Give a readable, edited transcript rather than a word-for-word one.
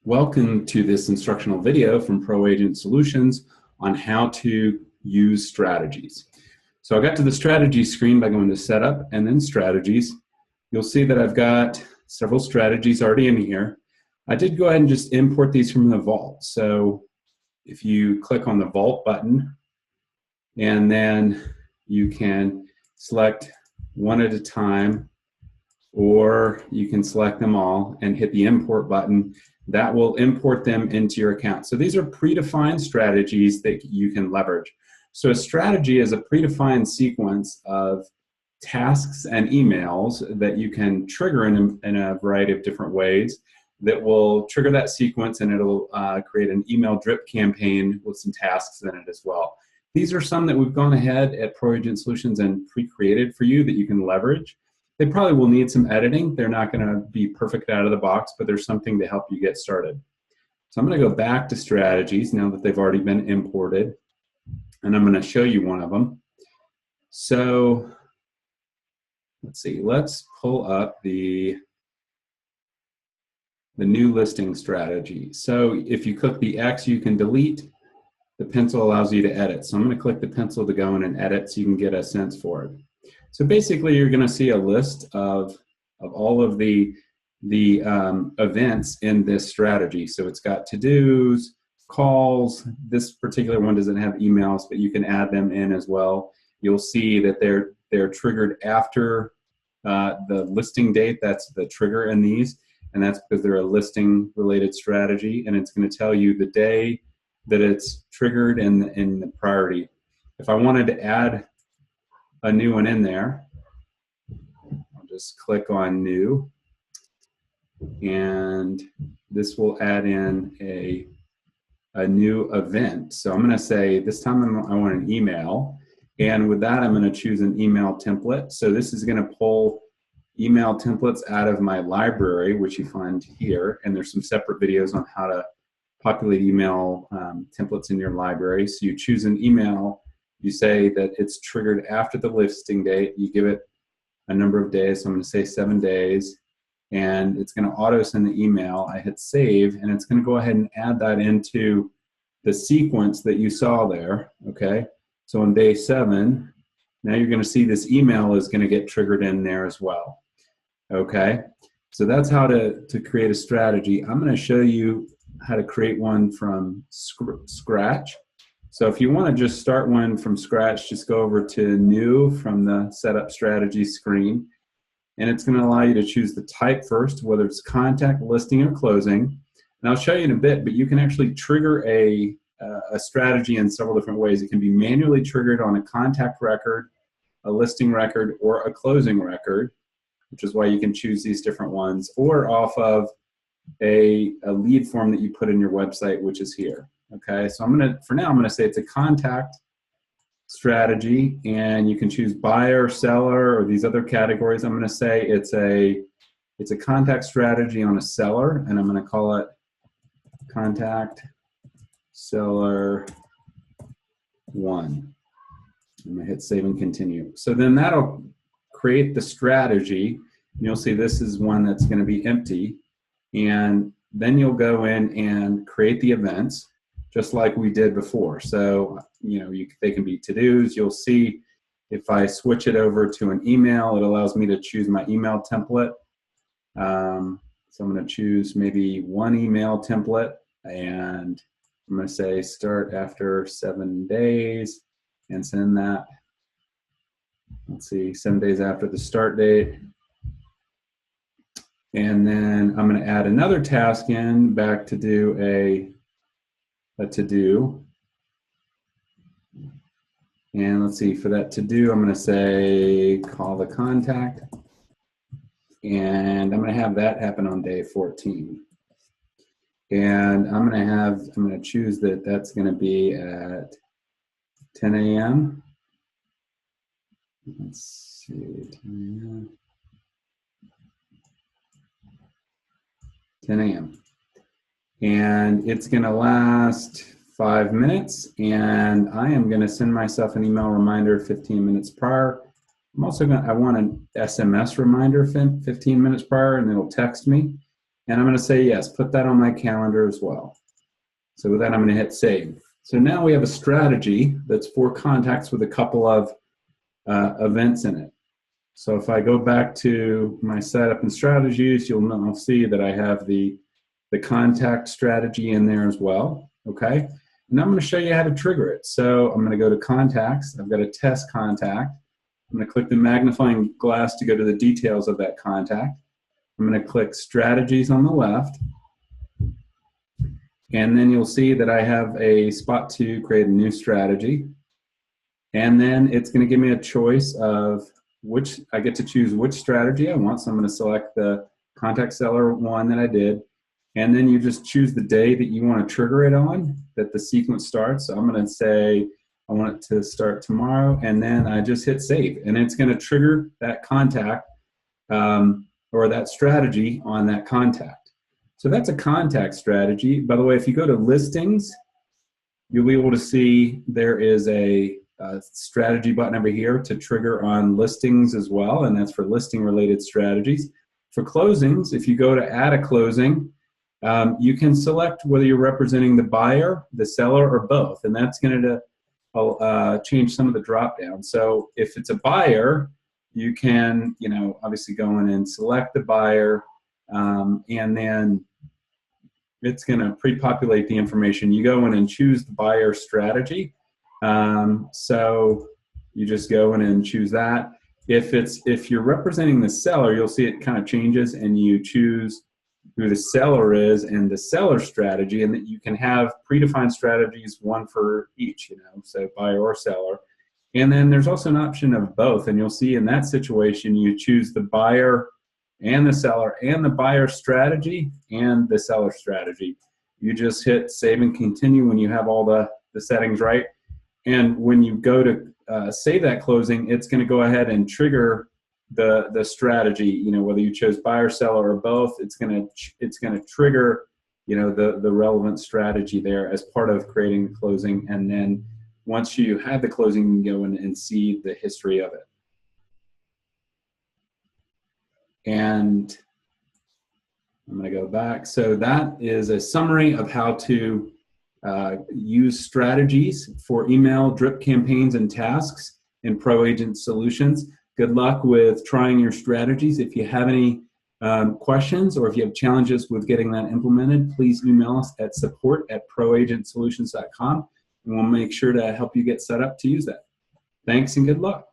Welcome to this instructional video from ProAgent Solutions on how to use strategies. So I got to the strategy screen by going to Setup and then Strategies. You'll see that I've got several strategies already in here. I did go ahead and just import these from the Vault. So if you click on the Vault button, and then you can select one at a time, or you can select them all and hit the import button. That will import them into your account. So these are predefined strategies that you can leverage. So a strategy is a predefined sequence of tasks and emails that you can trigger in a variety of different ways that will trigger that sequence, and it'll create an email drip campaign with some tasks in it as well. These are some that we've gone ahead at ProAgent Solutions and pre-created for you that you can leverage. They probably will need some editing. They're not going to be perfect out of the box, but there's something to help you get started. So I'm going to go back to strategies now that they've already been imported, and I'm going to show you one of them. So let's see, let's pull up the new listing strategy. So if you click the X, you can delete. The pencil allows you to edit. So I'm going to click the pencil to go in and edit so you can get a sense for it. So basically, you're going to see a list of all of the events in this strategy. So it's got to-dos, calls. This particular one doesn't have emails, but you can add them in as well. You'll see that they're triggered after the listing date. That's the trigger in these, and that's because they're a listing-related strategy, and it's going to tell you the day that it's triggered and the priority. If I wanted to add a new one in there, I'll just click on New, and this will add in a new event. So I'm going to say this time I want an email, and with that I'm going to choose an email template. So this is going to pull email templates out of my library, which you find here, and there's some separate videos on how to populate email templates in your library. So you choose an email. You say that it's triggered after the listing date. You give it a number of days. So I'm going to say 7 days. And it's going to auto send the email. I hit save, and it's going to go ahead and add that into the sequence that you saw there. Okay. So on day 7, now you're going to see this email is going to get triggered in there as well. Okay. So that's how to create a strategy. I'm going to show you how to create one from scratch. So if you want to just start one from scratch, just go over to New from the Setup Strategy screen, and it's going to allow you to choose the type first, whether it's contact, listing, or closing. And I'll show you in a bit, but you can actually trigger a strategy in several different ways. It can be manually triggered on a contact record, a listing record, or a closing record, which is why you can choose these different ones, or off of a lead form that you put in your website, which is here. Okay, so for now I'm gonna say it's a contact strategy, and you can choose buyer, seller, or these other categories. I'm gonna say it's a contact strategy on a seller, and I'm gonna call it contact seller 1. I'm gonna hit save and continue. So then that'll create the strategy, and you'll see this is one that's gonna be empty, and then you'll go in and create the events just like we did before. So, they can be to-dos. You'll see if I switch it over to an email, it allows me to choose my email template. So I'm going to choose maybe one email template, and I'm going to say start after 7 days and send that. Let's see, 7 days after the start date. And then I'm going to add another task in back to do a to-do. And let's see, for that to-do, I'm going to say call the contact. And I'm going to have that happen on day 14. And I'm going to choose that that's going to be at 10 a.m. Let's see, 10 a.m. 10 a.m. And it's going to last 5 minutes, and I am going to send myself an email reminder 15 minutes prior. I want an SMS reminder 15 minutes prior, and it'll text me. And I'm going to say yes, put that on my calendar as well. So with that, I'm going to hit save. So now we have a strategy that's for contacts with a couple of events in it. So if I go back to my setup and strategies, you'll see that I have the contact strategy in there as well. Okay. And I'm going to show you how to trigger it. So I'm going to go to contacts. I've got a test contact. I'm going to click the magnifying glass to go to the details of that contact. I'm going to click strategies on the left. And then you'll see that I have a spot to create a new strategy. And then it's going to give me a choice of which, I get to choose which strategy I want. So I'm going to select the contact seller one that I did. And then you just choose the day that you want to trigger it on, that the sequence starts. So I'm going to say I want it to start tomorrow. And then I just hit save. And it's going to trigger that contact or that strategy on that contact. So that's a contact strategy. By the way, if you go to listings, you'll be able to see there is a strategy button over here to trigger on listings as well, and that's for listing related strategies. For closings, if you go to add a closing, you can select whether you're representing the buyer, the seller, or both, and that's going to change some of the drop down. So if it's a buyer, you can, obviously go in and select the buyer, and then it's going to pre-populate the information. You go in and choose the buyer strategy. So you just go in and choose that. If you're representing the seller, you'll see it kind of changes, and you choose who the seller is and the seller strategy, and that you can have predefined strategies, one for each, so buyer or seller. And then there's also an option of both, and you'll see in that situation you choose the buyer and the seller and the buyer strategy and the seller strategy. You just hit save and continue when you have all the settings right. And when you go to save that closing, it's going to go ahead and trigger the strategy. Whether you chose buyer, seller, or both, it's going to trigger the relevant strategy there as part of creating the closing. And then once you have the closing, you can go in and see the history of it. And I'm going to go back. So that is a summary of how to use strategies for email drip campaigns and tasks in ProAgent Solutions. Good luck with trying your strategies. If you have any questions or if you have challenges with getting that implemented, please email us at support@proagentsolutions.com, and we'll make sure to help you get set up to use that. Thanks and good luck.